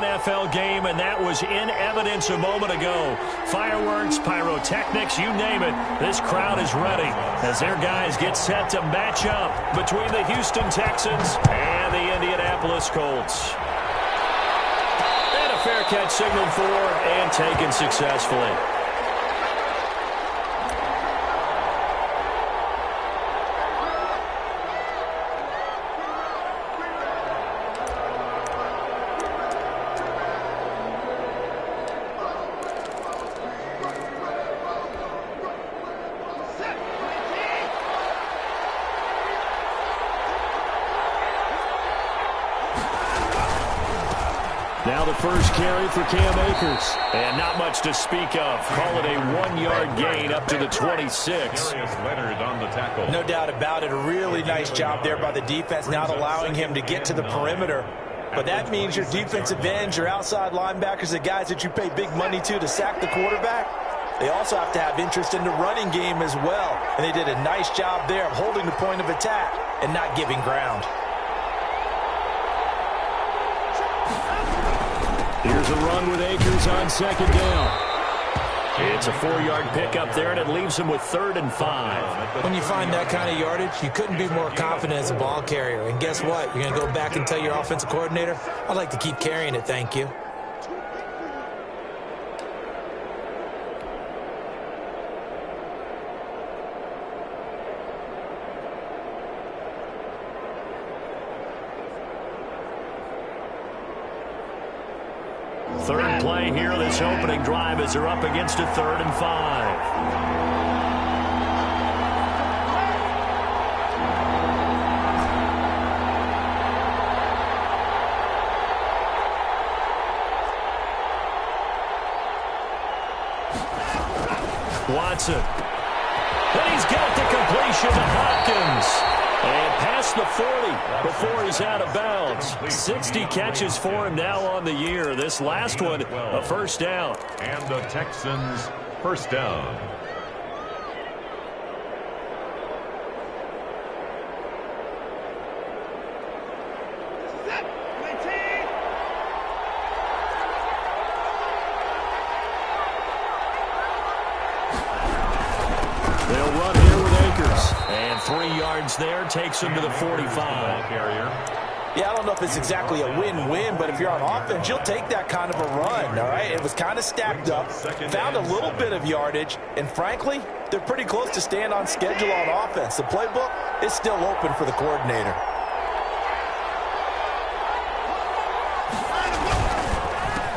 NFL game, and that was in evidence a moment ago. Fireworks, pyrotechnics, you name it. This crowd is ready as their guys get set to match up between the Houston Texans and the Indianapolis Colts. And a fair catch signaled for and taken successfully. Now the first carry for Cam Akers. And not much to speak of. Call it a 1-yard gain up to the 26. On the tackle. No doubt about it. A really nice job there by the defense, not allowing him to get to the perimeter. But that means your defensive ends, your outside linebackers, the guys that you pay big money to sack the quarterback, they also have to have interest in the running game as well. And they did a nice job there of holding the point of attack and not giving ground. Here's a run with Akers on second down. It's a 4-yard pickup there, and it leaves him with 3rd and 5. When you find that kind of yardage, you couldn't be more confident as a ball carrier. And guess what? You're going to go back and tell your offensive coordinator, I'd like to keep carrying it, thank you. Third play here, this opening drive, as they're up against a 3rd and 5. Watson. And he's got the completion to Hopkins. And past the 40 before he's out of bounds. 60 catches for him now on the year. This last one, a first down. And the Texans, first down. They'll run here with Akers. And 3 yards there takes him to the 45. Yeah, I don't know if it's exactly a win-win, but if you're on offense, you'll take that kind of a run, all right? It was kind of stacked up, found a little bit of yardage, and frankly, they're pretty close to staying on schedule on offense. The playbook is still open for the coordinator.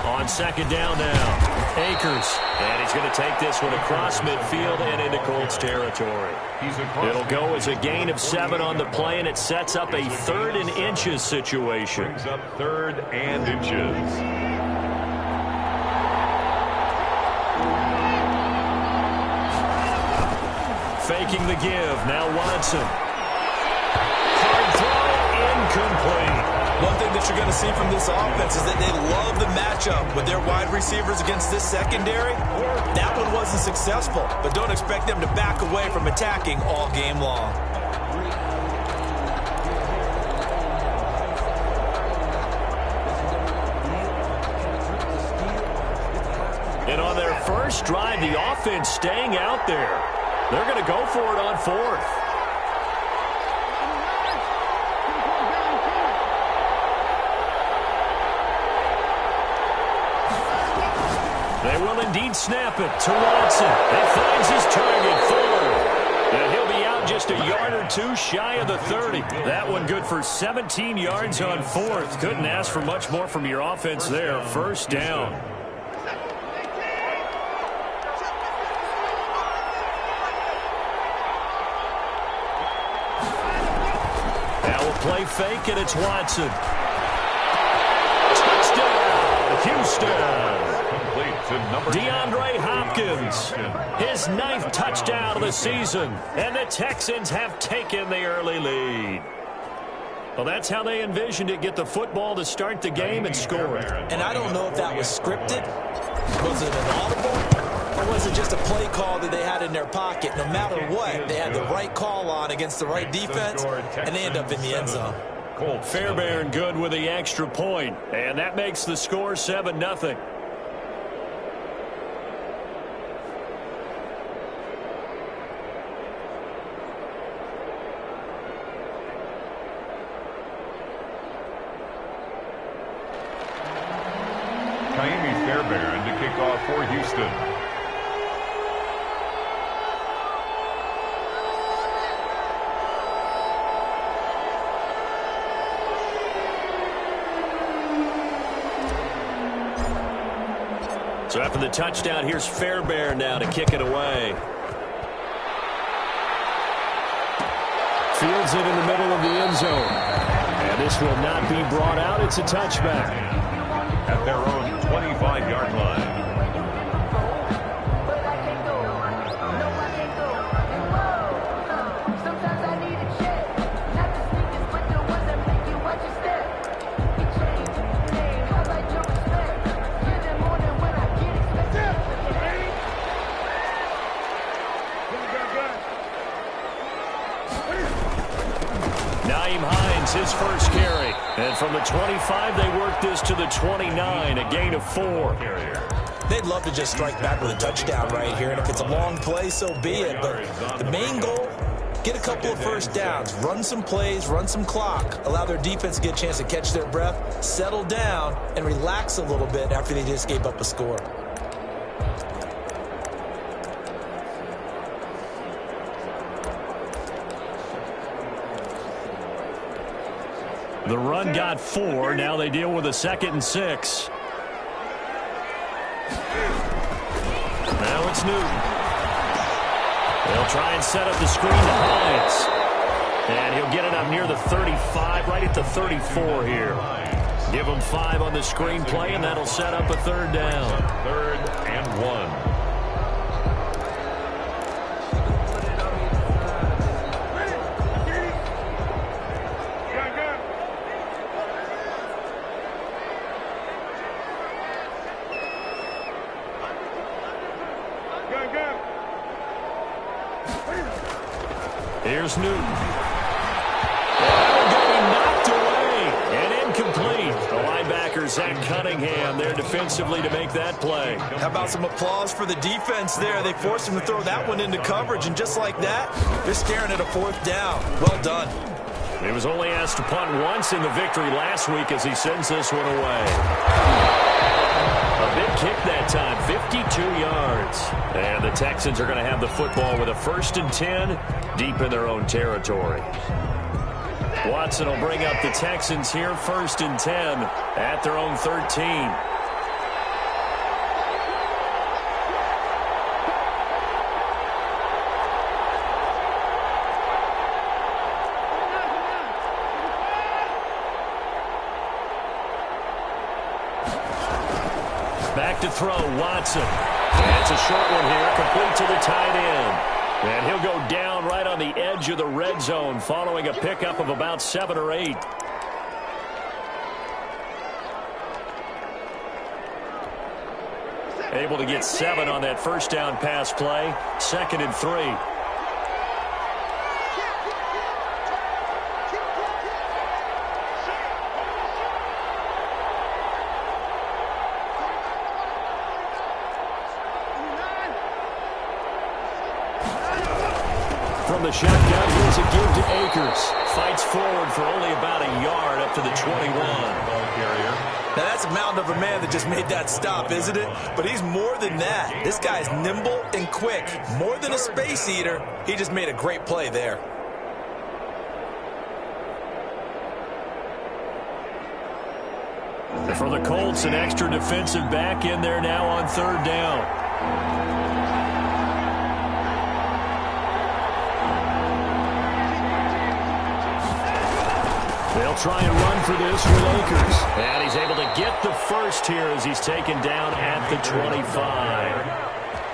On second down now. Akers, and he's going to take this one across midfield and into Colts territory. It'll go as a gain of 7 on the play, and it sets up a 3rd and inches situation. Brings up 3rd and inches. Faking the give, now Watson. Hard throw, incomplete. One thing that you're going to see from this offense is that they love the matchup with their wide receivers against this secondary. That one wasn't successful, but don't expect them to back away from attacking all game long. And on their first drive, the offense staying out there. They're going to go for it on 4th. They will indeed snap it to Watson. It finds his target, Fuller. And he'll be out just a yard or 2 shy of the 30. That one good for 17 yards on 4th. Couldn't ask for much more from your offense there. First down. Now a play fake, and it's Watson. Touchdown, Houston. DeAndre Hopkins, his 9th touchdown of the season, and the Texans have taken the early lead. Well, that's how they envisioned it, get the football to start the game and score. And I don't know if that was scripted. Was it an audible? Or was it just a play call that they had in their pocket? No matter what, they had the right call on against the right defense, and they end up in the end zone. Colts. Fairbairn good with the extra point, and that makes the score 7-0. Fairbairn to kick off for Houston. So after the touchdown, here's Fairbairn now to kick it away. Fields it in the middle of the end zone. And this will not be brought out. It's a touchback. At their own 25-yard line. His first carry. And from the 25, they work this to the 29, a gain of 4. They'd love to just strike back with a touchdown right here, and if it's a long play, so be it. But the main goal, get a couple of first downs, run some plays, run some clock, allow their defense to get a chance to catch their breath, settle down, and relax a little bit after they just gave up a score. The run got 4. Now they deal with a 2nd and 6. Now it's Newton. They'll try and set up the screen to Hines. And he'll get it up near the 35, right at the 34 here. Give him 5 on the screen play, and that'll set up a 3rd down. 3rd and 1. Here's Newton. Getting knocked away and incomplete. The linebacker, Zach Cunningham, there defensively to make that play. How about some applause for the defense there? They forced him to throw that one into coverage, and just like that, they're staring at a 4th down. Well done. He was only asked to punt once in the victory last week as he sends this one away. A big kick that time, 52 yards. And the Texans are going to have the football with a 1st and 10 deep in their own territory. Watson will bring up the Texans here, 1st and 10 at their own 13. Back to throw, Watson. That's a short one here, complete to the tight end. And he'll go down right on the edge of the red zone following a pickup of about 7 or 8. Able to get 7 on that 1st down pass play, 2nd and 3. From the shotgun, here's a give to Akers. Fights forward for only about a yard up to the 21. Now, that's a mountain of a man that just made that stop, isn't it? But he's more than that. This guy's nimble and quick. More than a space eater, he just made a great play there. For the Colts, an extra defensive back in there now on 3rd down. They'll try and run for this with Akers. And he's able to get the first here as he's taken down at the 25.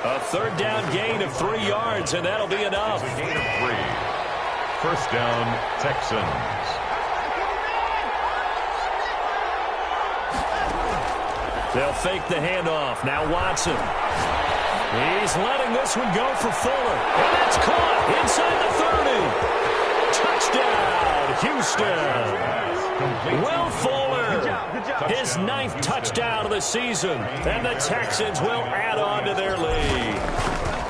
A 3rd down gain of 3 yards, and that'll be enough. A gain of 3. 1st down, Texans. They'll fake the handoff. Now Watson. He's letting this one go for Fuller. And that's caught inside the 30. Touchdown, Houston. Will Fuller, his 9th touchdown of the season, and the Texans will add on to their lead.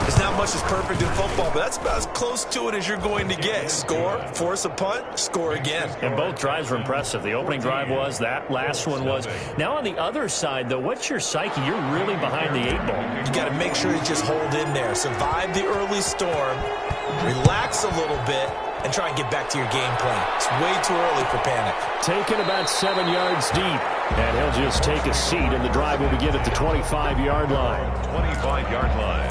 There's not much that's perfect in football, but that's about as close to it as you're going to get. Score, force a punt, score again. And both drives were impressive. The opening drive was, that last one was. Now on the other side, though, what's your psyche? You're really behind the 8 ball. You got to make sure you just hold in there. Survive the early storm, relax a little bit, and try and get back to your game plan. It's way too early for panic. Taken about 7 yards deep. And he'll just take a seat, and the drive will begin at the 25-yard line. 25-yard line.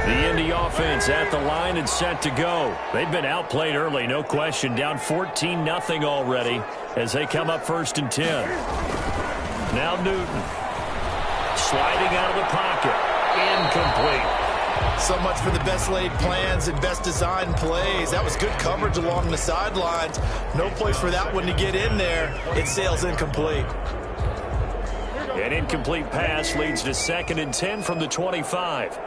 The Indy offense at the line and set to go. They've been outplayed early, no question. Down 14-0 already as they come up 1st and 10. Now Newton. Sliding out of the pocket. Incomplete. So much for the best laid plans and best designed plays. That was good coverage along the sidelines. No place for that one to get in there. It sails incomplete. An incomplete pass leads to 2nd and 10 from the 25.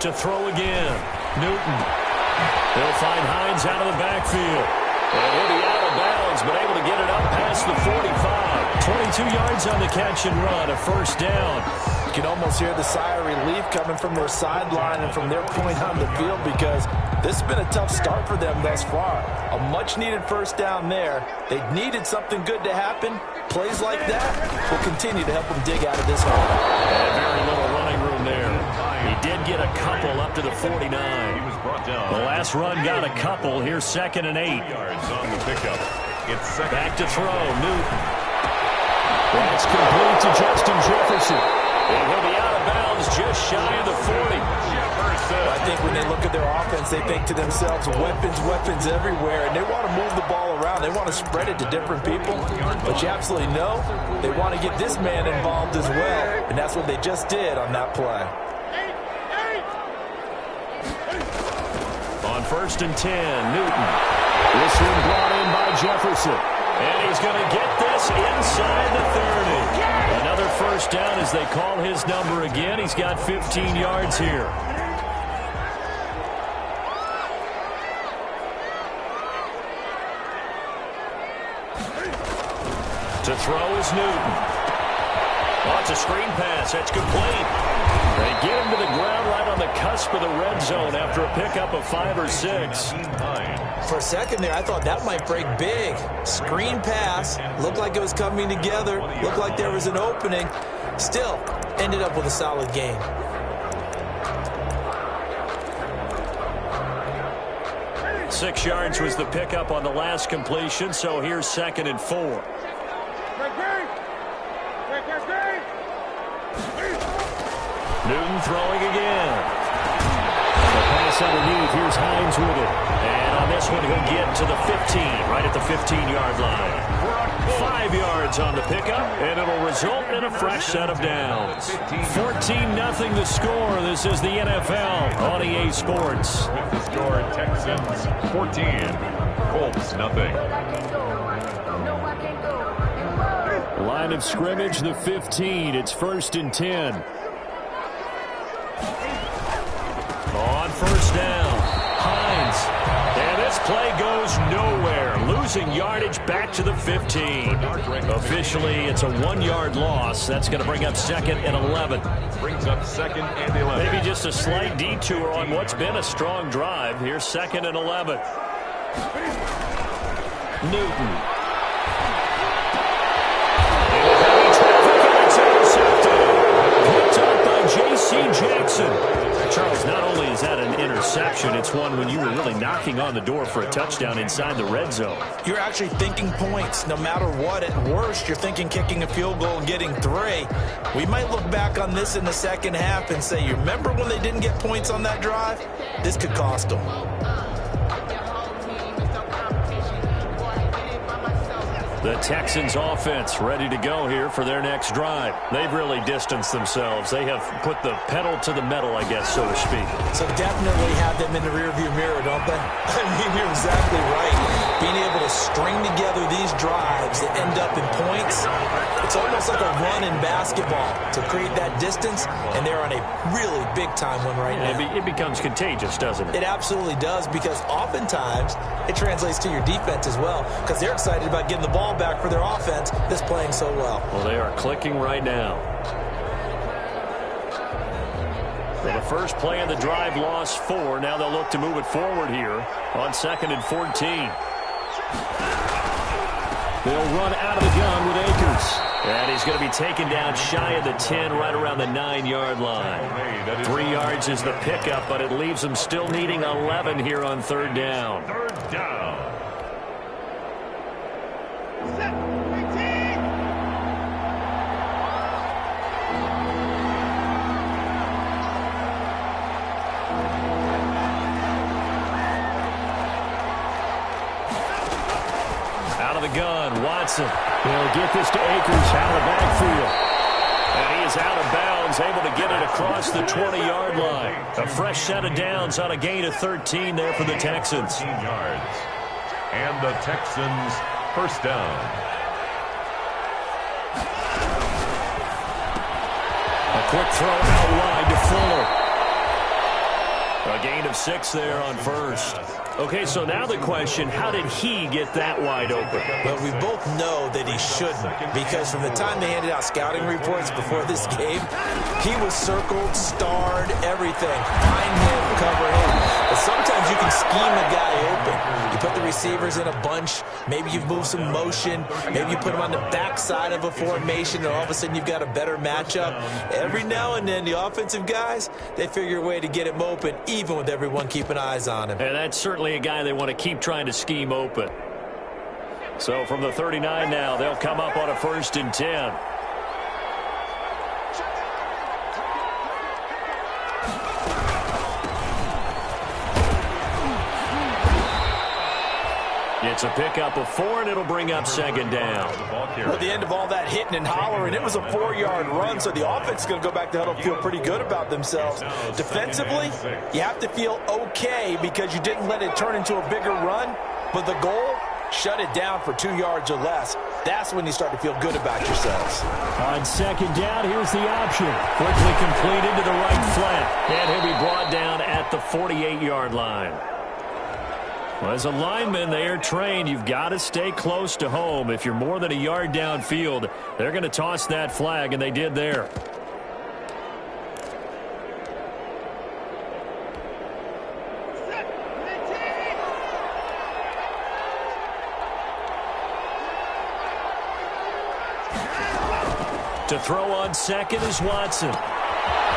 To throw again. Newton. They'll find Hines out of the backfield. And he'll be out of bounds, but able to get it up past the 45. 22 yards on the catch and run, a 1st down. You can almost hear the sigh of relief coming from their sideline and from their point on the field, because this has been a tough start for them thus far. A much-needed 1st down there. They needed something good to happen. Plays like that will continue to help them dig out of this hole. And very little running room there. He did get a couple up to the 49. The last run got a couple. Here's 2nd and 8. Yards on the pickup. It's second. Back to throw. Newton. That's complete to Justin Jefferson. And he'll be out of bounds just shy of the 40. I think when they look at their offense, they think to themselves, weapons everywhere, and they want to move the ball around. They want to spread it to different people. But you absolutely know they want to get this man involved as well, and that's what they just did on that play. On 1st and 10, Newton. This one brought in by Jefferson. And he's going to get this inside the 30. Another 1st down as they call his number again. He's got 15 yards here. To throw is Newton. Oh, it's a screen pass. That's complete. They get him to the ground right on the cusp of the red zone after a pickup of 5 or 6. For a second there, I thought that might break big. Screen pass. Looked like it was coming together. Looked like there was an opening. Still, ended up with a solid game. Six yards was the pickup on the last completion, so here's 2nd and 4. Newton throwing again. The pass underneath. Here's Hines with it. And on this one, he'll get to the 15, right at the 15-yard line. 5 yards on the pickup, and it'll result in a fresh set of downs. 14-0 the score. This is the NFL on EA Sports. With the score, Texans 14, Colts nothing. Line of scrimmage, the 15. It's 1st and 10. On 1st down, Hines. And this play goes nowhere. Losing yardage back to the 15. Officially, it's a 1-yard loss. That's going to bring up 2nd and 11. Brings up 2nd and 11. Maybe just a slight detour on what's been a strong drive. Here's 2nd and 11. Newton. Picked up by J.C. Jackson. Charles, not only is that an interception, it's one when you were really knocking on the door for a touchdown inside the red zone. You're actually thinking points no matter what. At worst, you're thinking kicking a field goal and getting 3. We might look back on this in the second half and say, you remember when they didn't get points on that drive? This could cost them. The Texans offense ready to go here for their next drive. They've really distanced themselves. They have put the pedal to the metal, I guess, so to speak. So definitely have them in the rearview mirror, don't they? I mean, you're exactly right. Being able to string together these drives that end up in points, it's almost like a run in basketball to create that distance, and they're on a really big-time one right now. It becomes contagious, doesn't it? It absolutely does, because oftentimes it translates to your defense as well, because they're excited about getting the ball back for their offense that's playing so well. Well, they are clicking right now. For the first play of the drive, lost 4. Now they'll look to move it forward here on 2nd and 14. They'll run out of the gun with Akers. And he's going to be taken down shy of the 10, right around the 9-yard line. 3 yards is the pickup, but it leaves them still needing 11 here on 3rd down. 3rd down. Out of the gun, Watson. He'll get this to Akers out of the backfield. And he is out of bounds, able to get it across the 20-yard line. A fresh set of downs on a gain of 13 there for the Texans. 13 yards. And the Texans, 1st down. A quick throw out wide to Fuller. A gain of 6 there on 1st. Okay, so now the question, how did he get that wide open? Well, we both know that he shouldn't, because from the time they handed out scouting reports before this game, he was circled, starred, everything. Find him, cover him. But sometimes you can scheme a guy open. You put the receivers in a bunch. Maybe you move some motion. Maybe you put him on the backside of a formation, and all of a sudden you've got a better matchup. Every now and then, the offensive guys, they figure a way to get him open, even with everyone keeping eyes on him. And that's certainly a guy they want to keep trying to scheme open. So from the 39 now, they'll come up on a 1st and 10. It's a pickup of 4, and it'll bring up 2nd down. Well, at the end of all that hitting and hollering, it was a 4-yard run, so the offense is going to go back to huddle, feel pretty good about themselves. Defensively, you have to feel okay because you didn't let it turn into a bigger run, but the goal, shut it down for 2 yards or less. That's when you start to feel good about yourselves. On 2nd down, here's the option. Quickly completed to the right flat, and he'll be brought down at the 48-yard line. Well, as a lineman, they are trained. You've got to stay close to home. If you're more than a yard downfield, they're going to toss that flag, and they did there. To throw on 2nd is Watson.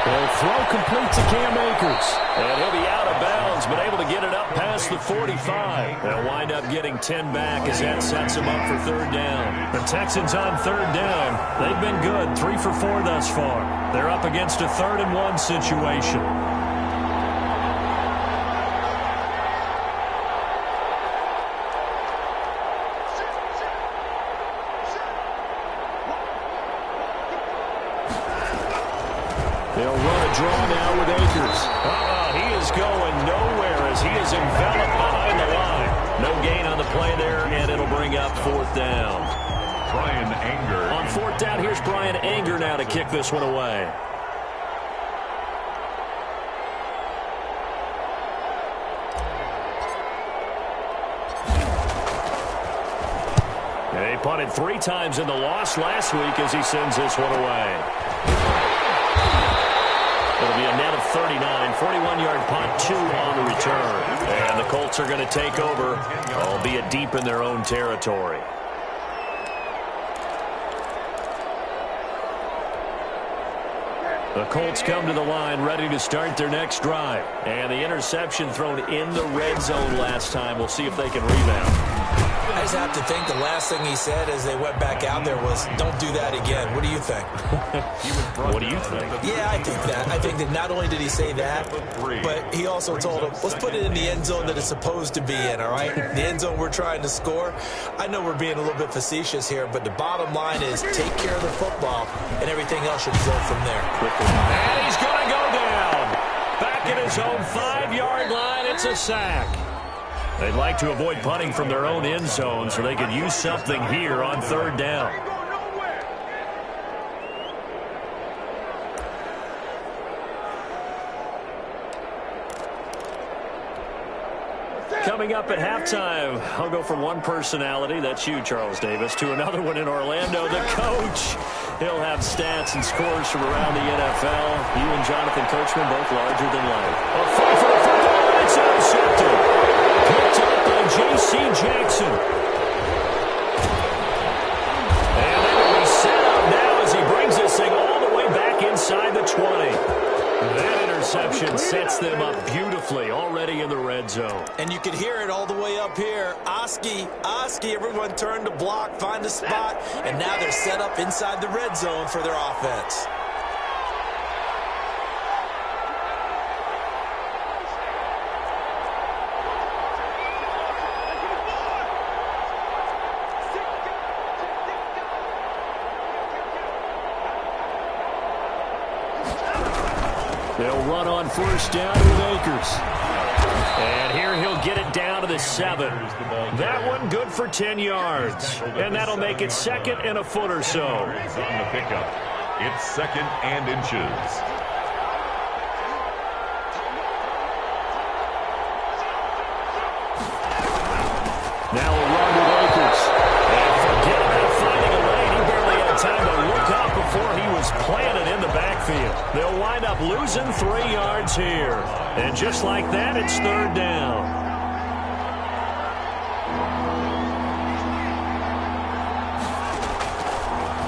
They'll throw complete to Cam Akers. And he'll be out of bounds, but able to get it up past the 45. They'll wind up getting 10 back as that sets them up for 3rd down. The Texans on 3rd down. They've been good, 3 for 4 thus far. They're up against a 3rd and 1 situation. They'll run a draw now with Akers. He is going nowhere as he is enveloped behind the line. No gain on the play there, and it'll bring up 4th down. Brian Anger. On 4th down, here's Brian Anger now to kick this one away. They punted 3 times in the loss last week as he sends this one away. It'll be a net of 39, 41-yard punt, 2 on the return. And the Colts are going to take over, albeit deep in their own territory. The Colts come to the line ready to start their next drive. And the interception thrown in the red zone last time. We'll see if they can rebound. I just have to think the last thing he said as they went back out there was, don't do that again. What do you think? What do you think? Yeah, I think that. I think that not only did he say that, but he also told him, let's put it in the end zone that it's supposed to be in, all right? The end zone we're trying to score. I know we're being a little bit facetious here, but the bottom line is take care of the football, and everything else should flow from there. And he's going to go down. Back at his own 5-yard line, it's a sack. They'd like to avoid punting from their own end zone so they could use something here on 3rd down. Coming up at halftime, I'll go from one personality, that's you, Charles Davis, to another one in Orlando, the coach. He'll have stats and scores from around the NFL. You and Jonathan Coachman both larger than life. A fight for the football, it's intercepted. Picked up by J.C. Jackson. And they will be set up now as he brings this thing all the way back inside the 20. That interception sets them up beautifully already in the red zone. And you can hear it all the way up here. Oski, everyone turned to block, find a spot, and now they're set up inside the red zone for their offense. They'll run on 1st down with Akers. And here he'll get it down to the 7. That one good for 10 yards. And that'll make it 2nd and a foot or so. On the pickup. It's 2nd and inches. Now a run with Akers. And forget about finding a lane. He barely had time to look up before he was planted in the backfield. They'll wind up losing 3 yards here. And just like that, it's 3rd down.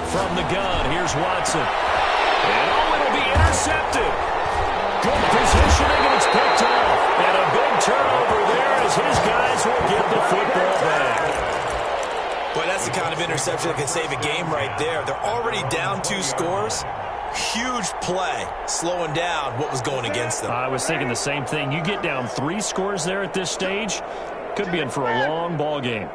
From the gun, here's Watson. And it'll be intercepted. Good positioning, and it's picked off. And a big turnover there as his guys will get the football back. Boy, that's the kind of interception that can save a game right there. They're already down 2 scores. Huge play, slowing down what was going against them. I was thinking the same thing. You get down 3 scores there at this stage, could be in for a long ball game.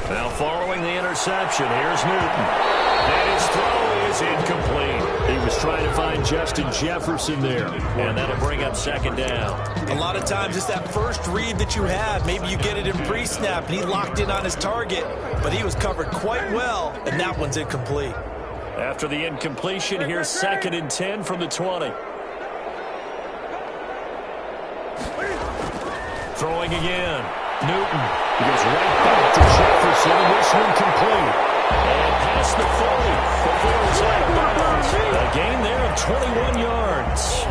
Now following the interception, here's Newton. And his throw is incomplete. He was trying to find Justin Jefferson there, and that'll bring up 2nd down. A lot of times it's that first read that you have. Maybe you get it in pre-snap, and he locked in on his target, but he was covered quite well, and that one's incomplete. After the incompletion, here's 2nd and 10 from the 20. Throwing again. Newton. He goes right back to Jefferson, and this one complete. And past the 40 before it's out of bounds. A gain there of 21 yards.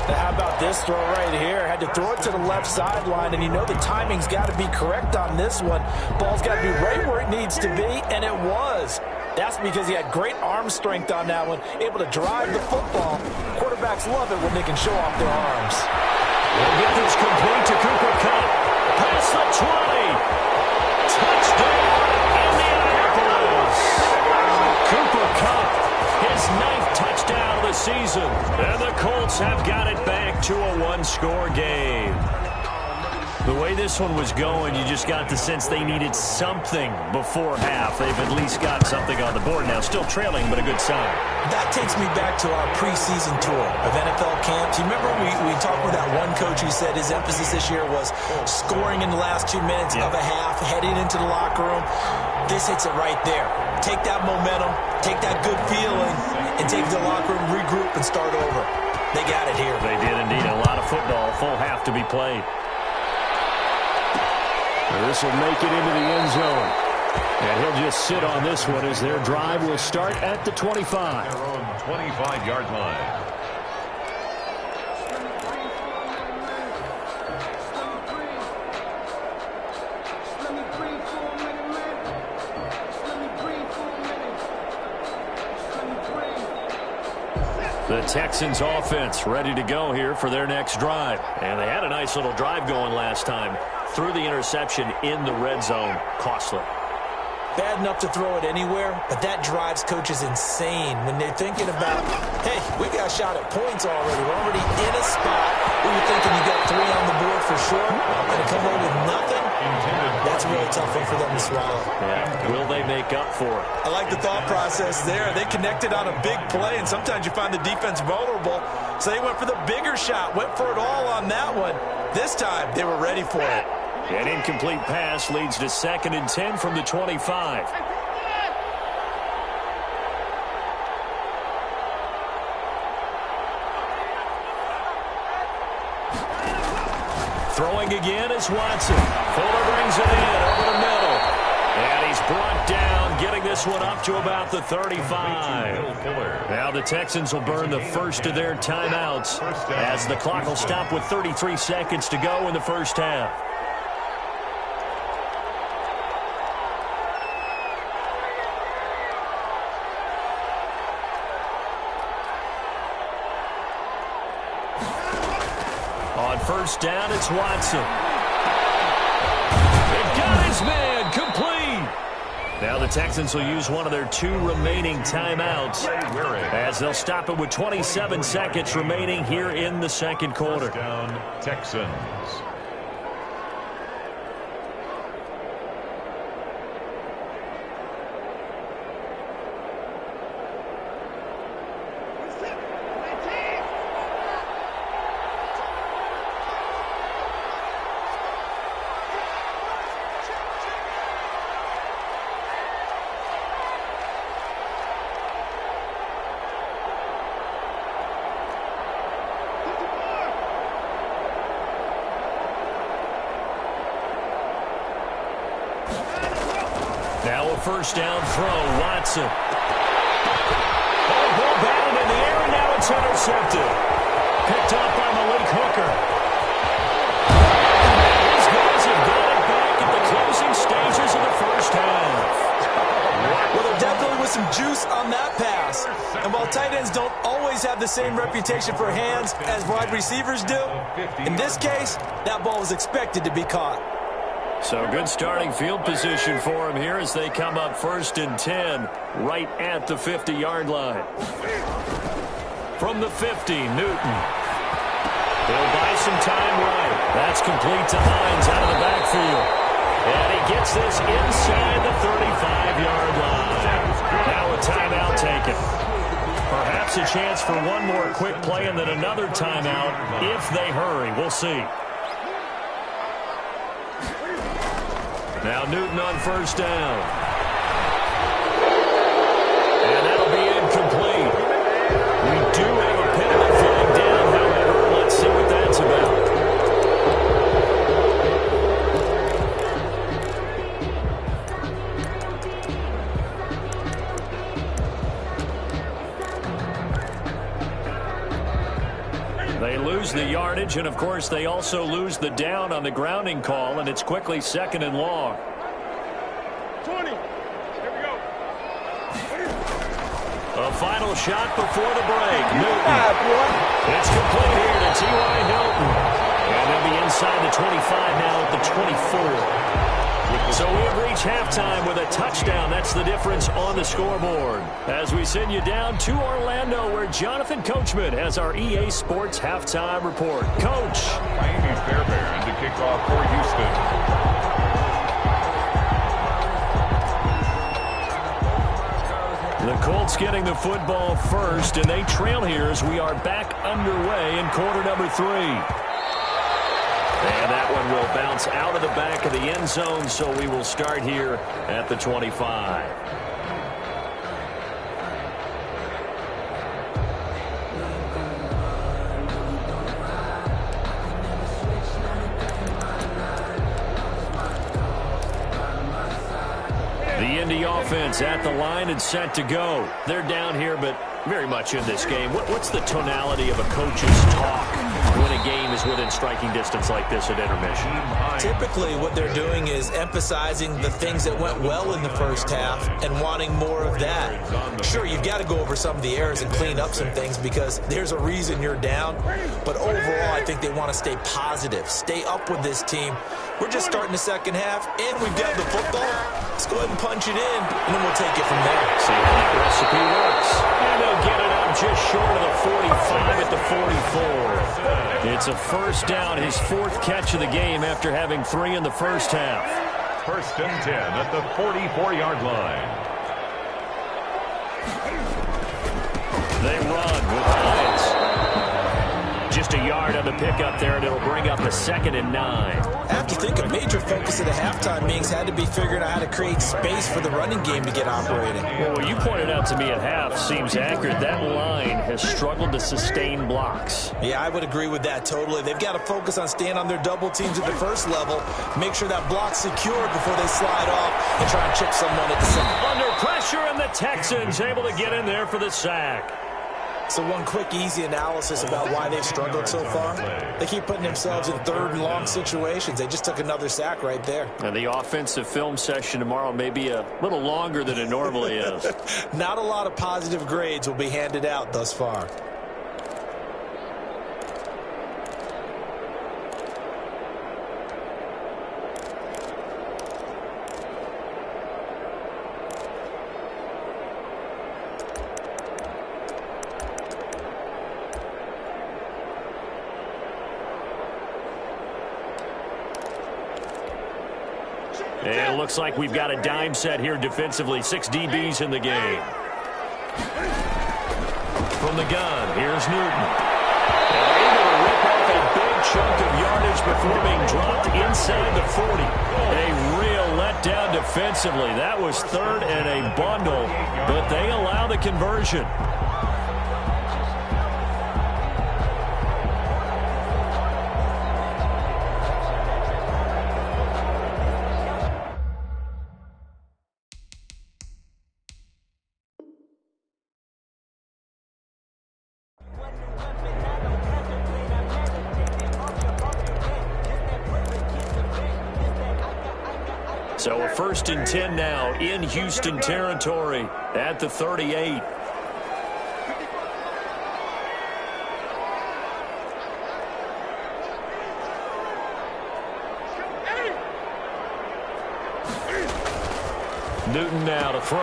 Now how about this throw right here? Had to throw it to the left sideline, and you know the timing's got to be correct on this one. Ball's got to be right where it needs to be, and it was. That's because he had great arm strength on that one, able to drive the football. Quarterbacks love it when they can show off their arms. We'll get this complete to Cooper Kupp. Past the 20. Touchdown, Indianapolis. Cooper Kupp, his 9th touchdown of the season. And the Colts have got it back to a 1-score game. The way this one was going, you just got the sense they needed something before half. They've at least got something on the board now. Still trailing, but a good sign. That takes me back to our preseason tour of NFL camps. You remember we talked with that one coach who said his emphasis this year was scoring in the last 2 minutes of a half, heading into the locker room. This hits it right there. Take that momentum, take that good feeling, and take the locker room, regroup, and start over. They got it here. They did indeed. A lot of football, full half to be played. This will make it into the end zone. And he'll just sit on this one as their drive will start at the 25. Their own 25-yard line. The Texans offense ready to go here for their next drive. And they had a nice little drive going last time. Threw the interception in the red zone. Costly. Bad enough to throw it anywhere, but that drives coaches insane when they're thinking about, hey, we got a shot at points already. We're already in a spot where you're thinking you got 3 on the board for sure, and to come home with nothing, that's a really tough one for them to swallow. Yeah. Will they make up for it? I like the thought process there. They connected on a big play, and sometimes you find the defense vulnerable, so they went for the bigger shot, went for it all on that one. This time, they were ready for it. An incomplete pass leads to 2nd and 10 from the 25. Throwing again is Watson. Fuller brings it in over the middle. And he's brought down, getting this one up to about the 35. Now the Texans will burn the first of their timeouts as the clock will stop with 33 seconds to go in the first half. On first down, it's Watson. They've got his man complete. Now the Texans will use one of their 2 remaining timeouts as they'll stop it with 27 seconds remaining here in the second quarter. First down, Texans. Now a first down throw, Watson. Ball batted in the air, and now it's intercepted. Picked up by Malik Hooker. These guys have got it back at the closing stages of the first half. Well, there definitely was some juice on that pass. And while tight ends don't always have the same reputation for hands as wide receivers do, in this case, that ball was expected to be caught. So good starting field position for him here as they come up 1st and 10 right at the 50-yard line. From the 50, Newton. He'll buy some time right. That's complete to Hines out of the backfield. And he gets this inside the 35-yard line. Now a timeout taken. Perhaps a chance for one more quick play and then another timeout if they hurry. We'll see. Now Newton on first down. And that'll be incomplete. We do have a penalty flag down, however. Let's see what that's about. They lose the yardage, and of course they also lose the down on the grounding call, and it's quickly 2nd and long. 20. Here we go. A final shot before the break. Newton. It's complete here to T.Y. Hilton. And they'll be inside the 25 now at the 24. So we have reached halftime with a touchdown. That's the difference on the scoreboard. As we send you down to Orlando, where Jonathan Coachman has our EA Sports halftime report. Coach. Miami Fairbairn to kick off for Houston. The Colts getting the football first, and they trail here as we are back underway in quarter number 3. And that one will bounce out of the back of the end zone, so we will start here at the 25. The Indy offense at the line and set to go. They're down here, but very much in this game. What's the tonality of a coach's talk when a game is within striking distance like this at intermission? Typically, what they're doing is emphasizing the things that went well in the first half and wanting more of that. Sure, you've got to go over some of the errors and clean up some things because there's a reason you're down. But overall, I think they want to stay positive, stay up with this team. We're just starting the second half, and we've got the football. Let's go ahead and punch it in, and then we'll take it from there. See how that recipe works. And they'll get it up just short of the 45 at the 44. It's a first down, his fourth catch of the game after having 3 in the first half. First and 10 at the 44-yard line. They run with Hines. Just a yard on the pickup there, and it'll bring up a 2nd and 9. I have to think a major focus of the halftime meetings had to be figuring out how to create space for the running game to get operating. Well, what you pointed out to me at half seems accurate. That line has struggled to sustain blocks. Yeah, I would agree with that totally. They've got to focus on staying on their double teams at the first level, make sure that block's secured before they slide off and try and chip someone at the second. Under pressure, and the Texans able to get in there for the sack. So one quick, easy analysis about why they've struggled so far. They keep putting themselves in third and long situations. They just took another sack right there. And the offensive film session tomorrow may be a little longer than it normally is. Not a lot of positive grades will be handed out thus far. And it looks like we've got a dime set here defensively. 6 DBs in the game. From the gun, here's Newton. And able to rip off a big chunk of yardage before being dropped inside the 40. A real letdown defensively. That was 3rd and a bundle, but they allow the conversion. So a 1st and 10 now in Houston territory at the 38. Newton now to throw.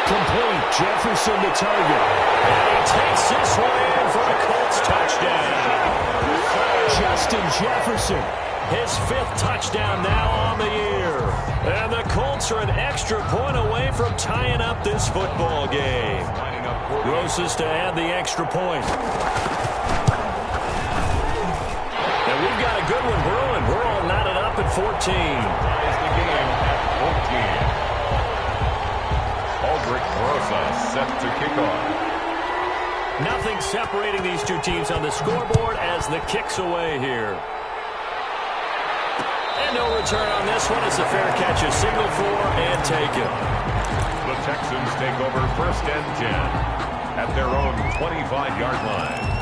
Complete. Jefferson to target. And he takes this one in for a Colts touchdown. Justin Jefferson. His 5th touchdown now on the year. And the Colts are an extra point away from tying up this football game. Roses to add the extra point. And we've got a good one brewing. We're all knotted up at 14. Ties the game at 14. Aldrich Rosa set to kick off. Nothing separating these two teams on the scoreboard as the kick's away here. And no return on this one as the fair catch is signaled for and taken. The Texans take over 1st and 10 at their own 25-yard line.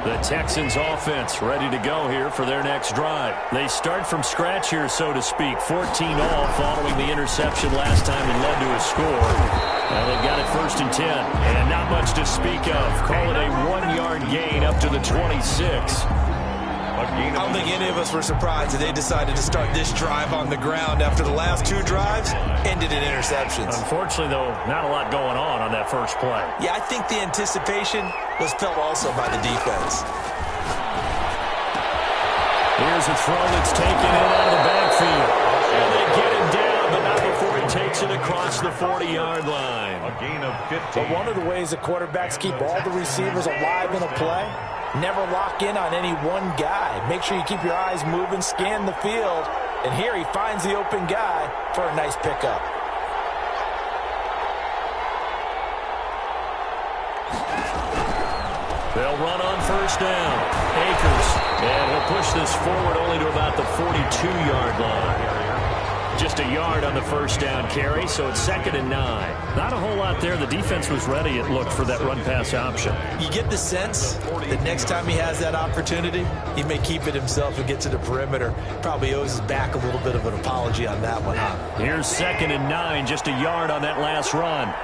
The Texans offense ready to go here for their next drive. They start from scratch here, so to speak. 14 all following the interception last time and led to a score. Now they've got it 1st and 10. And not much to speak of. Call it a 1-yard gain up to the 26. I don't think any of us were surprised that they decided to start this drive on the ground after the last 2 drives ended in interceptions. Unfortunately, though, not a lot going on that first play. Yeah, I think the anticipation was felt also by the defense. Here's a throw that's taken in out of the backfield. And they get him down, but not before he takes it across the 40-yard line. A gain of 15. But one of the ways the quarterbacks keep all the receivers alive in a play, never lock in on any one guy. Make sure you keep your eyes moving, scan the field. And here he finds the open guy for a nice pickup. They'll run on 1st down. Akers. And he'll push this forward only to about the 42-yard line. Just a yard on the first down carry, so it's 2nd and 9. Not a whole lot there. The defense was ready, it looked, for that run-pass option. You get the sense that next time he has that opportunity, he may keep it himself and get to the perimeter. Probably owes his back a little bit of an apology on that one, huh? Here's 2nd and 9, just a yard on that last run.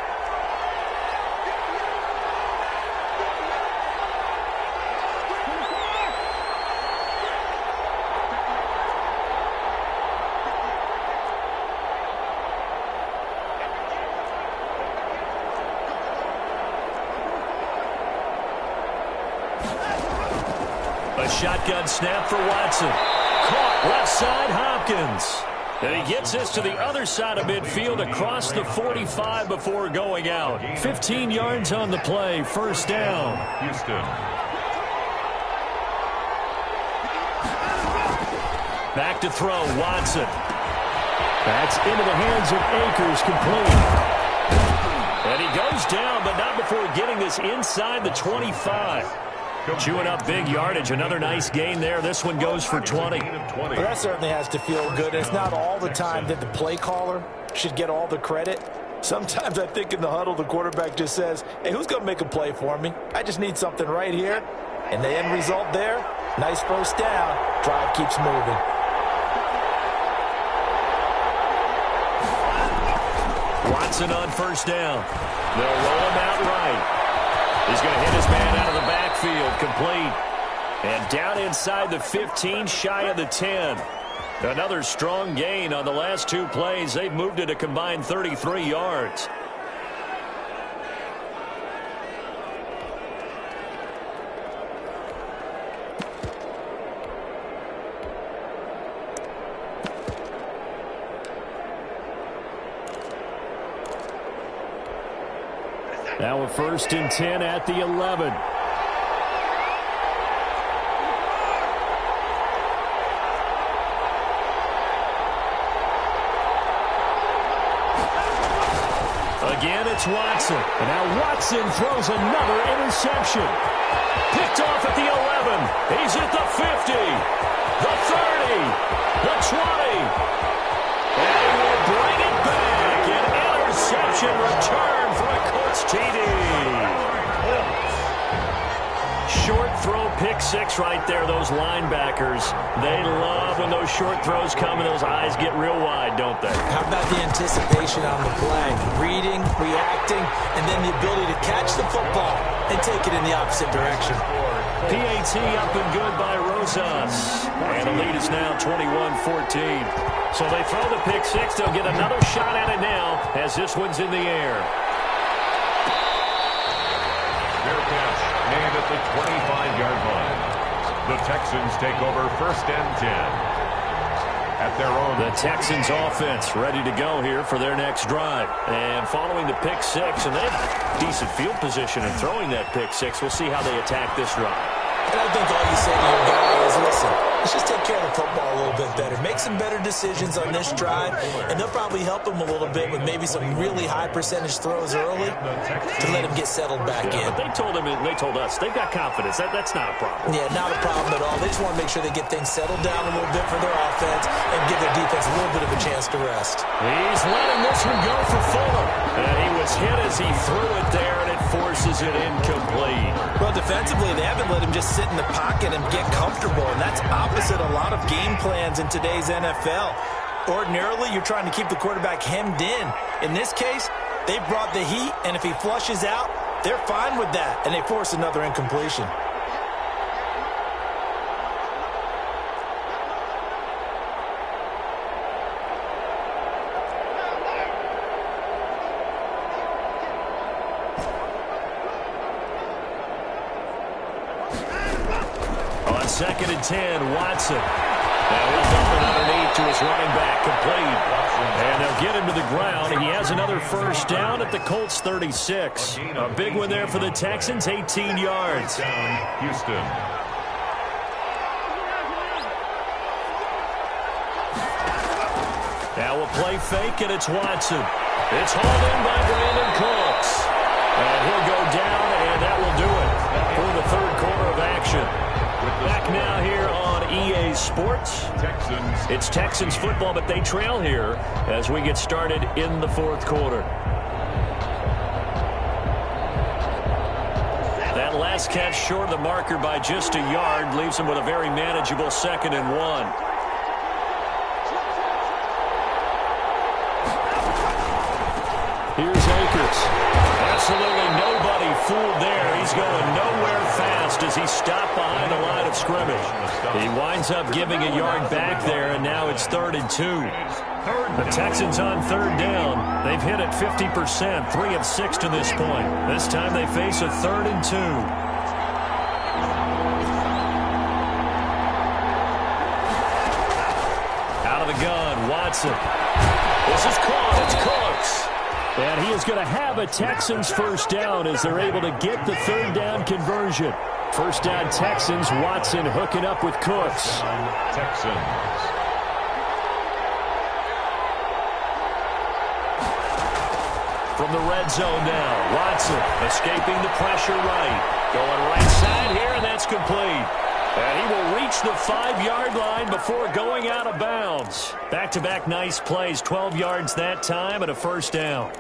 A shotgun snap for Watson. Caught left side, Hopkins. And he gets this to the other side of midfield across the 45 before going out. 15 yards on the play, first down. Houston. Back to throw, Watson. That's into the hands of Akers, complete. And he goes down, but not before getting this inside the 25. Chewing up big yardage. Another nice gain there. This one goes for 20. Well, that certainly has to feel good. It's not all the time that the play caller should get all the credit. Sometimes I think in the huddle, the quarterback just says, hey, who's going to make a play for me? I just need something right here. And the end result there, nice first down. Drive keeps moving. Watson on first down. They'll roll him out right. He's going to hit his man out of the backfield, complete. And down inside the 15, shy of the 10. Another strong gain on the last two plays. They've moved it a combined 33 yards. Now a 1st and 10 at the 11. Again, it's Watson. And now Watson throws another interception. Picked off at the 11. He's at the 50, the 30, the 20. And he will bring it back. An interception return for a Colts TD. Short throw, pick six right there. Those linebackers, they love when those short throws come and those eyes get real wide, don't they? How about the anticipation on the play? Reading, reacting, and then the ability to catch the football and take it in the opposite direction. PAT up and good by Rosas. And the lead is now 21-14. So they throw the pick six. They'll get another shot at it now as this one's in the air. Fair catch made at the 25-yard line. The Texans take over 1st and 10. At their own. The Texans offense ready to go here for their next drive. And following the pick six, and they have decent field position in throwing that pick six. We'll see how they attack this drive. And I think all you say to your guy is, listen, let's just take care of the football a little bit better. Make some better decisions on this drive, and they'll probably help him a little bit with maybe some really high percentage throws early to let him get settled back in. But they told him, and they told us, they've got confidence. That's not a problem. Yeah, not a problem at all. They just want to make sure they get things settled down a little bit for their offense and give their defense a little bit of a chance to rest. He's letting this one go for Fuller. And he was hit as he threw it there, and it forces it incomplete. Well, defensively, they haven't let him just sit in the pocket and get comfortable, and that's opposite a lot of game plans in today's NFL. Ordinarily, you're trying to keep the quarterback hemmed in. In this case, they brought the heat, and if he flushes out, they're fine with that, and they force another incompletion. On 2nd and 10, Watson. And he'll dump it underneath to his running back, complete. And they'll get him to the ground. He has another first down at the Colts 36. A big one there for the Texans, 18 yards. Houston. Now a play fake, and it's Watson. It's hauled in by Brandon Cooks. And he'll go down, and that will do it for the third quarter of action. Back now here on EA Sports. sports? Texans. It's Texans football, but they trail here as we get started in the fourth quarter. That last catch short of the marker by just a yard leaves them with a very manageable 2nd and 1. Here's Akers. Absolutely nobody fooled there. He's going nowhere fast as he stopped behind the line of scrimmage. He winds up giving a yard back there, and now it's 3rd and 2. The Texans on 3rd down. They've hit it 50%, 3 of 6 to this point. This time they face a 3rd and 2. Out of the gun, Watson. This is caught. It's Cooks. And he is going to have a Texans first down as they're able to get the 3rd down conversion. First down Texans, Watson hooking up with Cooks. Texans. From the red zone now, Watson escaping the pressure right. Going right side here, and that's complete. And he will reach the 5-yard line before going out of bounds. Back-to-back nice plays, 12 yards that time and a first down.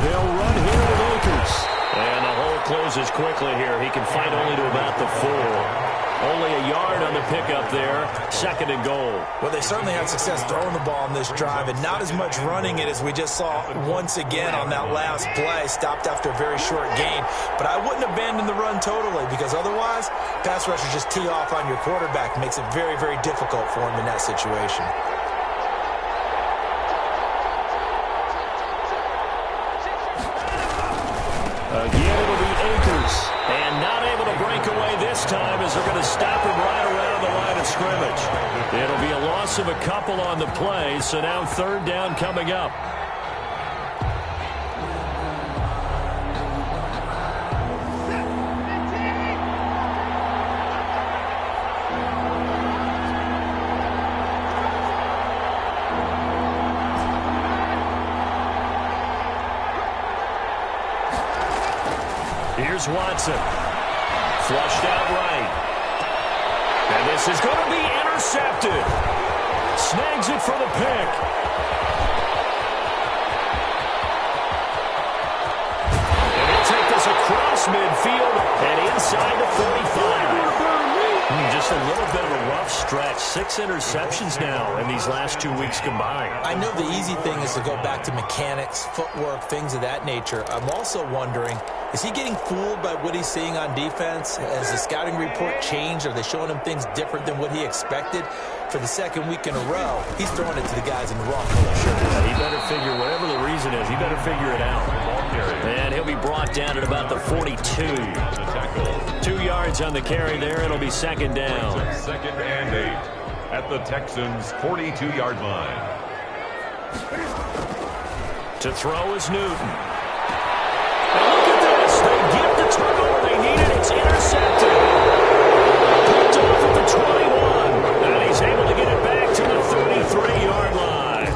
They'll run here with Akers. And the hole closes quickly here. He can fight only to about the 4. Only a yard on the pickup there. 2nd and goal. Well, they certainly had success throwing the ball on this drive, and not as much running it as we just saw once again on that last play. Stopped after a very short gain. But I wouldn't abandon the run totally, because otherwise, pass rushers just tee off on your quarterback. Makes it very, very difficult for him in that situation. Again, it'll be Akers. And not able to break away this time as they're going to stop him right around the line of scrimmage. It'll be a loss of a couple on the play, so now 3rd down coming up. Here's Watson. Flushed out right. And this is going to be intercepted. Snags it for the pick. And he'll take this across midfield and inside the 45. Just a little bit of a rough stretch. 6 interceptions now in these last 2 weeks combined. I know the easy thing is to go back to mechanics, footwork, things of that nature. I'm also wondering, is he getting fooled by what he's seeing on defense? Has the scouting report changed? Are they showing him things different than what he expected? For the 2nd week in a row, he's throwing it to the guys in the wrong color shirts. He better figure, whatever the reason is, he better figure it out. And he'll be brought down at about the 42. 2 yards on the carry there. It'll be 2nd down. 2nd and 8 at the Texans' 42-yard line. To throw is Newton. And look at this. They get the turnover they needed. It's intercepted. Picked off at the 21. And he's able to get it back to the 33-yard line.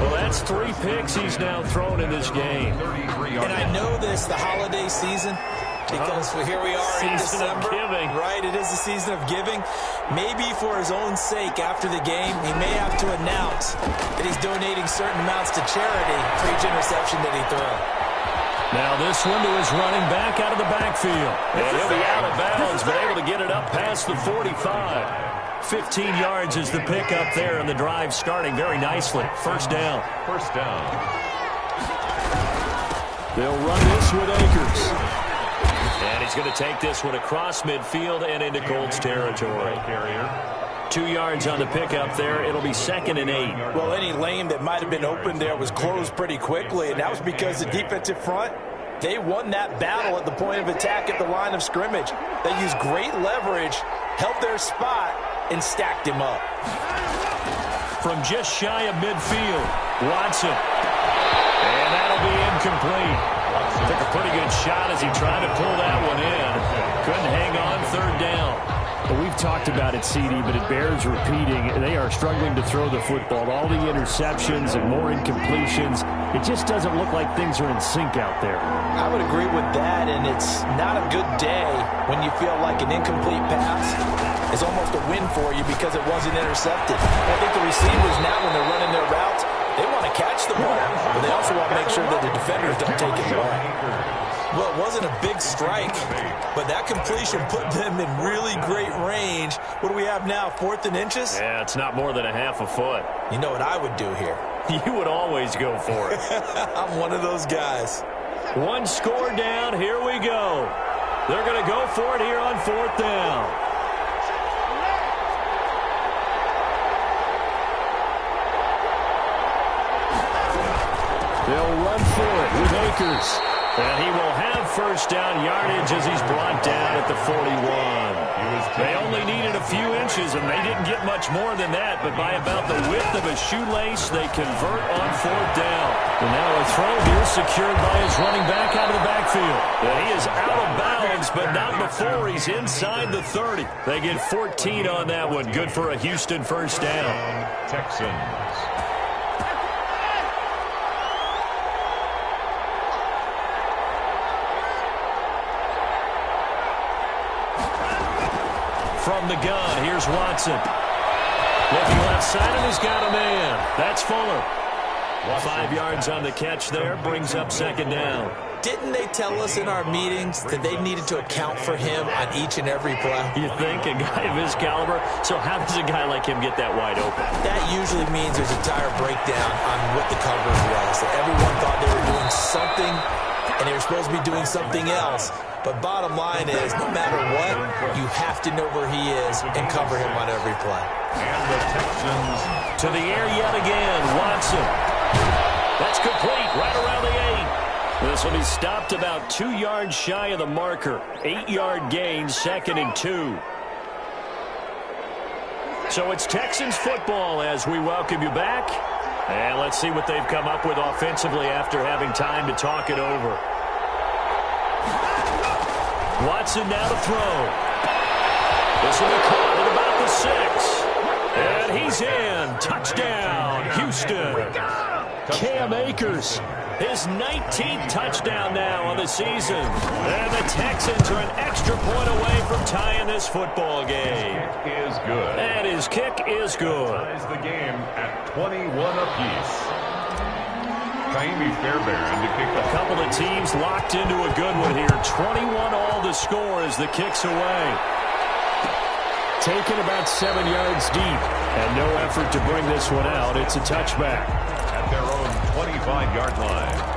Well, that's 3 picks he's now thrown in this game. And I know this, the holiday season, because here we are in December. Season of giving. Right, it is the season of giving. Maybe for his own sake after the game, he may have to announce that he's donating certain amounts to charity for each interception that he throws. Now this one to his running back out of the backfield. And he'll be out of bounds, but able to get it up past the 45. 15 yards is the pickup there, and the drive starting very nicely. First down. First down. They'll run this with Akers. And he's going to take this one across midfield and into Colts territory. 2 yards on the pickup there. It'll be 2nd and 8. Well, any lane that might have been open there was closed pretty quickly, and that was because the defensive front, they won that battle at the point of attack at the line of scrimmage. They used great leverage, held their spot, and stacked him up. From just shy of midfield, Watson. And that'll be incomplete. Took a pretty good shot as he tried to pull that one in. Couldn't hang on. 3rd down. Well, we've talked about it, CD, but it bears repeating. They are struggling to throw the football. All the interceptions and more incompletions. It just doesn't look like things are in sync out there. I would agree with that, and it's not a good day when you feel like an incomplete pass is almost a win for you because it wasn't intercepted. I think the receivers now, when they're running their routes, they want to catch the ball, but they also want to make sure that the defenders don't take it away. Well, it wasn't a big strike, but that completion put them in really great range. What do we have now, 4th and inches? Yeah, it's not more than a half a foot. You know what I would do here? You would always go for it. I'm one of those guys. One score down, here we go. They're going to go for it here on 4th down. They'll run for it with Akers. And he will have first down yardage as he's brought down at the 41. They only needed a few inches, and they didn't get much more than that. But by about the width of a shoelace, they convert on 4th down. And now a throw here secured by his running back out of the backfield. And he is out of bounds, but not before he's inside the 30. They get 14 on that one. Good for a Houston first down. Texans. From the gun, here's Watson. Looking left side, and he's got a man. That's Fuller. 5 yards on the catch there, brings up 2nd down. Didn't they tell us in our meetings that they needed to account for him on each and every play? You think, a guy of his caliber? So how does a guy like him get that wide open? That usually means there's a tire breakdown on what the coverage was. That everyone thought they were doing something, and they were supposed to be doing something else. But bottom line is, no matter what, you have to know where he is and cover him on every play. And the Texans to the air yet again. Watson. That's complete right around the 8. This will be stopped about 2 yards shy of the marker. 8-yard gain, 2nd and 2. So it's Texans football as we welcome you back. And let's see what they've come up with offensively after having time to talk it over. Watson now to throw. This will be caught at about the 6. And he's in. Touchdown, Houston. Cam Akers, his 19th touchdown now on the season. And the Texans are an extra point away from tying this football game. kick is good. And his kick is good. Ties the game at 21 apiece. Kaimi Fairbairn to kick A couple of teams locked into a good one here. 21 all the score as the kick's away. Taken about 7 yards deep. And no effort to bring this one out. It's a touchback. At their own 25-yard line.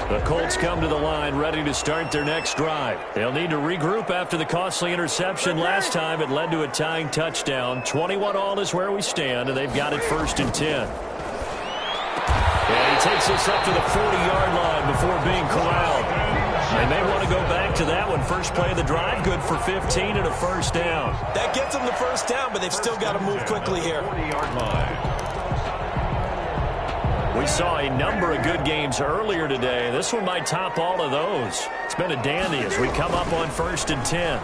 The Colts come to the line ready to start their next drive. They'll need to regroup after the costly interception last time. It led to a tying touchdown. 21 all is where we stand, and they've got it 1st and 10. And he takes us up to the 40-yard line before being corralled. They may want to go back to that one. First play of the drive, good for 15 and a first down. That gets them the first down, but they've still got to move quickly here. 40-yard line. We saw a number of good games earlier today. This one might top all of those. It's been a dandy as we come up on 1st and 10.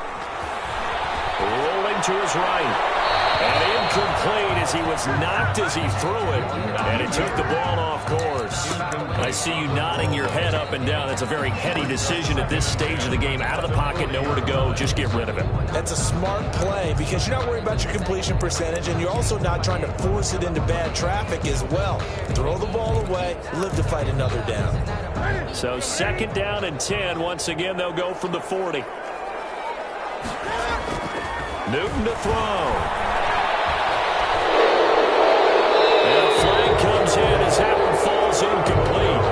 Rolling to his right. And incomplete as he was knocked as he threw it. And it took the ball off course. I see you nodding your head up and down. That's a very heady decision at this stage of the game. Out of the pocket, nowhere to go. Just get rid of it. That's a smart play because you're not worried about your completion percentage, and you're also not trying to force it into bad traffic as well. Throw the ball away, live to fight another down. So 2nd down and 10. Once again, they'll go from the 40. Newton to throw. Flag comes in as that one falls incomplete.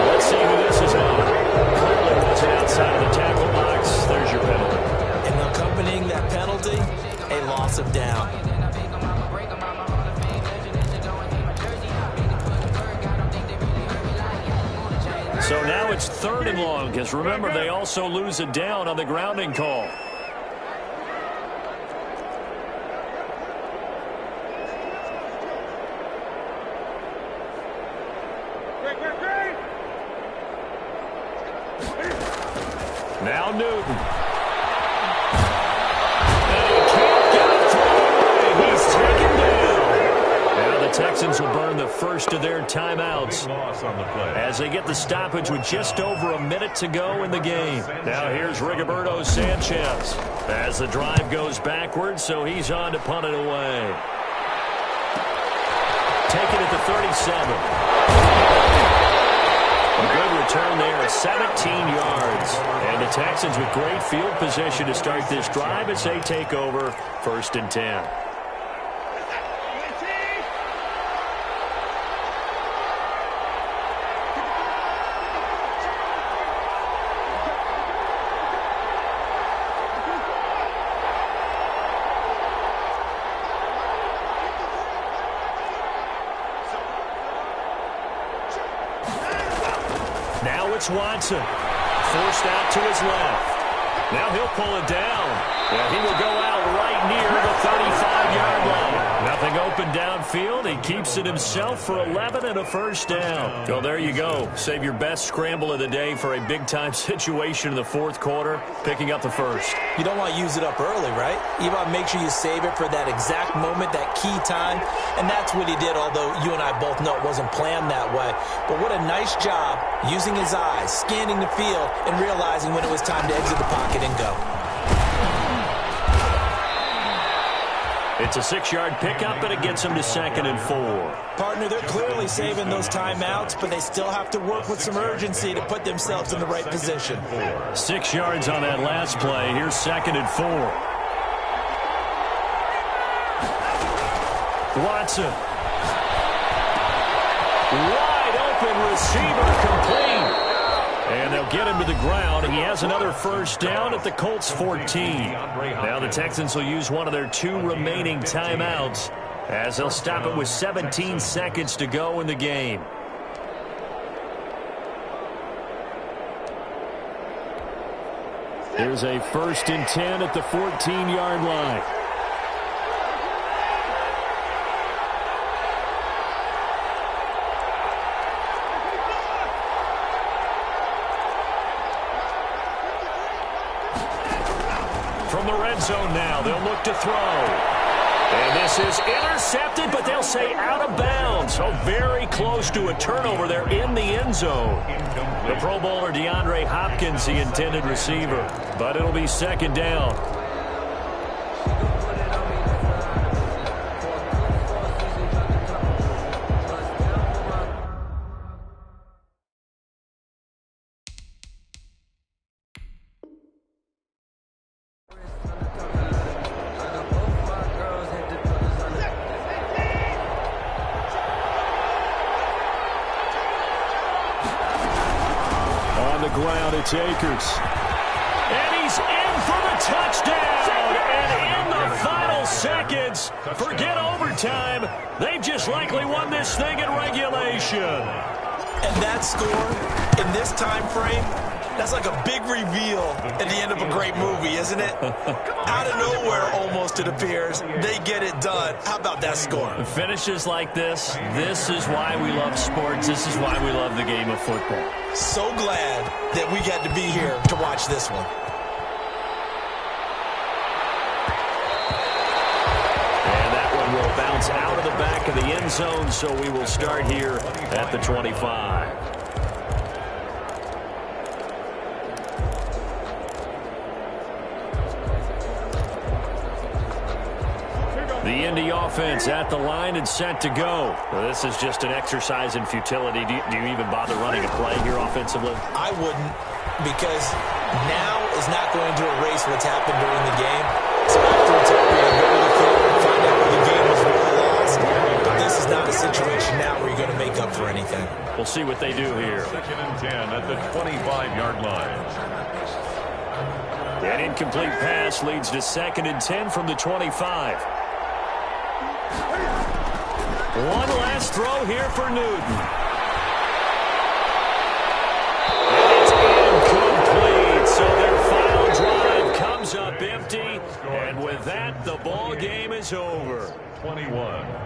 Let's see who this is on. Clearly wasn't outside of the tackle box. There's your penalty. And accompanying that penalty, a loss of down. So now it's 3rd and long, because remember, they also lose a down on the grounding call. Now Newton. And he can't get it thrown away. He's taken down. Now the Texans will burn the first of their timeouts as they get the stoppage with just over a minute to go in the game. Now here's Rigoberto Sanchez as the drive goes backwards, so he's on to punt it away. Taken at the 37. A good return there, 17 yards. And the Texans with great field position to start this drive as they take over 1st and 10. Now it's Watson, forced out to his left. Now he'll pull it down. And he will go out right near the 35-yard line. Nothing open downfield. He keeps it himself for 11 and a first down. So there you go. Save your best scramble of the day for a big-time situation in the 4th quarter, picking up the first. You don't want to use it up early, right? You want to make sure you save it for that exact moment, that key time. And that's what he did, although you and I both know it wasn't planned that way. But what a nice job using his eyes, scanning the field, and realizing when it was time to exit the pocket and go. It's a 6-yard pickup, and it gets him to 2nd and 4. Partner, they're clearly saving those timeouts, but they still have to work with some urgency to put themselves in the right position. 6 yards on that last play. Here's 2nd and 4. Watson. Wide open receiver complete. And they'll get him to the ground. He has another first down at the Colts 14. Now the Texans will use one of their 2 remaining timeouts as they'll stop it with 17 seconds to go in the game. Here's a 1st and 10 at the 14-yard line. From the red zone now, they'll look to throw. And this is intercepted, but they'll say out of bounds. So very close to a turnover there in the end zone. The Pro Bowler DeAndre Hopkins, the intended receiver. But it'll be 2nd down. Ground, it's Akers. And he's in for the touchdown. And in the final seconds, forget overtime. They've just likely won this thing in regulation. And that score in this time frame, that's like a big reveal at the end of a great movie, isn't it? Out of nowhere, almost, it appears. They get it done. How about that score? Finishes like this is why we love sports. This is why we love the game of football. So glad that we got to be here to watch this one. And that one will bounce out of the back of the end zone, so we will start here at the 25. The Indy offense at the line and set to go. Well, this is just an exercise in futility. Do you even bother running a play here offensively? I wouldn't, because now is not going to erase what's happened during the game. So after it's over, you go to the field and find out where the game was really lost. But this is not a situation now where you're going to make up for anything. We'll see what they do here. 2nd and 10 at the 25-yard line. An incomplete pass leads to 2nd and 10 from the 25. One last throw here for Newton. And it's incomplete. So their final drive comes up empty. And with that, the ball game is over. 21.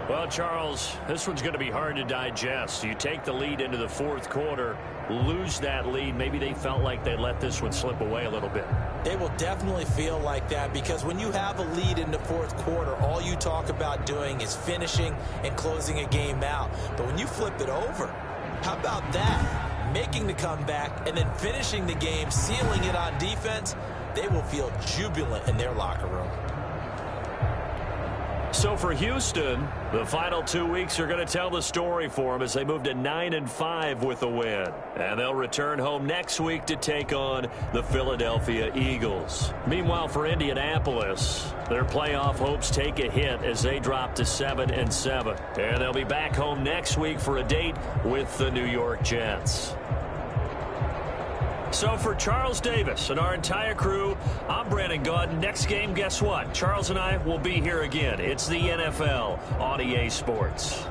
Well, Charles, this one's going to be hard to digest. You take the lead into the fourth quarter, lose that lead. Maybe they felt like they let this one slip away a little bit. They will definitely feel like that because when you have a lead in the fourth quarter, all you talk about doing is finishing and closing a game out. But when you flip it over, how about that? Making the comeback and then finishing the game, sealing it on defense, they will feel jubilant in their locker room. So for Houston, the final 2 weeks are going to tell the story for them as they move to 9-5 with a win. And they'll return home next week to take on the Philadelphia Eagles. Meanwhile, for Indianapolis, their playoff hopes take a hit as they drop to 7-7. And they'll be back home next week for a date with the New York Jets. So for Charles Davis and our entire crew, I'm Brandon Gaudin. Next game, guess what? Charles and I will be here again. It's the NFL on EA Sports.